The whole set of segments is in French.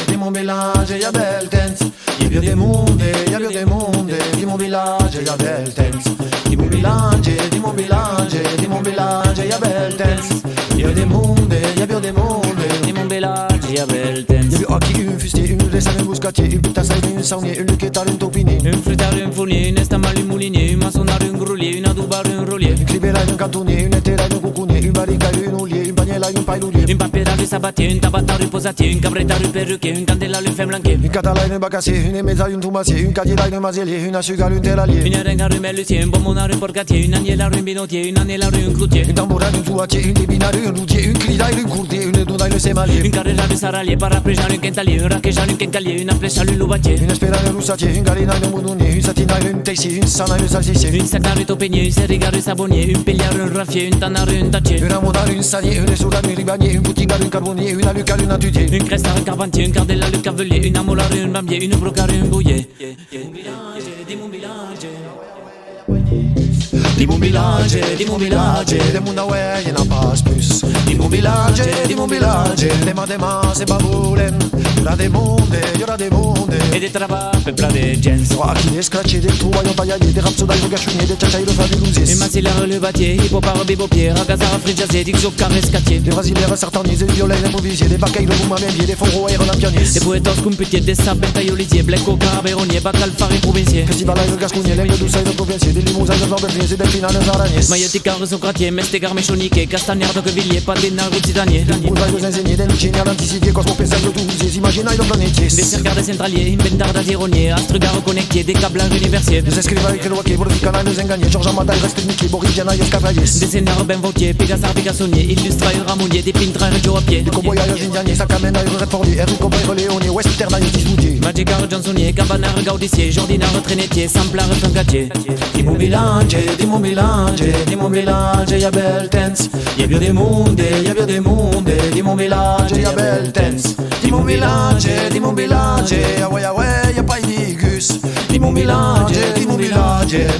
di mon village, y'a bel temps. Y'a bien des mondes, y'a bien des mondes, di mon village, y'a bel temps. Di mon village, di mon village, di mon village, y'a bel temps. Y'a des mondes, y'a bien des mondes, di mon village, y'a bel temps. Y'a du hockey, une fustier, une laisse, un mouscatier, une putasse, une saunier, une luquette, une topinier. Un fruitare, un fournier, un estamal, un moulinier, un maçonnard, un grelier, une adubar, un relier. Une clibella, un cantonnier, une étera, un coucounier, une barrica, une oulier, une bagnella, une pailloulier. Un papier un sabatier, un tabatar, un posatier, un cabreta, un perruquier, un candela, un femme blanquet. Une catala, une bacassier, une émesa, une toumassier, une cadilla, une mazelier, une asugal, une télalier. Une rengar, un melucier, un bommonard, un porcatier, une agnella, un binotier, une annella, un cloutier. Une tambourade, une touatier, une débinard, un routier, une clida, une courtier, une doudaille, le sémalier. Une carrera, un saralier, paraplégial, un quintalier, un raquejar, un quencalier, une appléchal, un loubatier. Une espérale, un roussatier, une galina, un mounounier, une satina, une teissier, une sana, une salsissier. Une sacnare, un taupeignier, une serrigar, un sabonnier, une pelliard, un raffier, une tanard, un tachier. Une amonard, une sanier, une essourade, un ribanier, une boutingale, un carbonnier, une alucale, une atudier. Une cresta, un carpentier, un cardella, un cavelier, une amolar, un bambier, une brocard, un bouillet. Di mon village, Di mon village, di mon village, de mon away, y'en a pas plus. Di mon village, dema, c'est baboulen. Y'aura des mondes, y'aura des mondes. et des travaux, peuple de gens. Trois qui scratché, des trouvailles taillés, des rhapsodies gachouillés, des tchachaïs, le fabuleux. Une macillère, le bâtier, hippopare, bibopier, ragazar, frigiazé, dixo, carrescatier. Des brasilaires, certains des violets, des improvisiers, des bacailles, le boum à même des fonds et relampianis. Des poètes computiers, des sables, taillolisiers, blecco, carabéronnier, bacal, farine, provincier. Festival, le gascounier, les douces, le provincier, des limousins, des lamberniers, des delphines, des araignées. Mailloticar, socratier, mestegar, méchoniquet, castagnard, tocquevillier, padénard, titanier. Moussailles, des ingénieurs, des ingénieurs, d'anticipier, cosmopésailles, de tous, des imaginaires, de planétiers. Des circars, des centraliers, inventars, d'azironier, astrugars, connectés, des câblages universiers. Des escrivains, des loquets, Bordicanal, des engagnés, Georges Amadaï, Restiniquet, Boridiana, des Cavaliers. Des scénars, ben vautier, Pégassar, Picassonnier, illustraï, ramonier, des pintraires, Joe à pied. Des cowboyailles, indianiers, Sacamena, Rosette Forlier, Eric Cobray, Léonie, West Ternaille, Disboutier. Magicar, Johnsonier, Cabanard, Gaudissier, Jordinar, Trénétier, Samplar, Fangatier. Di mon village, di mon village, di mon village, y'a bel temps. Y'a bien des mondes, y'a bien des mondes, di mon village, y'a bel temps. Di mon village, ah ouais, y'a pas d'igus. Di mon village,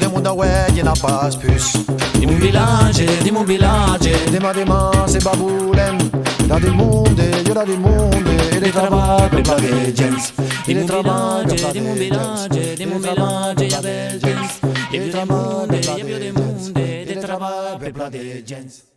de mon away, y'en a pas plus. Di mon village, dema, c'est baboulen. Y'aura des mondes, y'aura des mondes, et des travaux, peuple des gens. Et des travaux, Di mon village, y'a bel temps. et des travaux, Y'a bien des mondes, et des travaux, peuple des gens.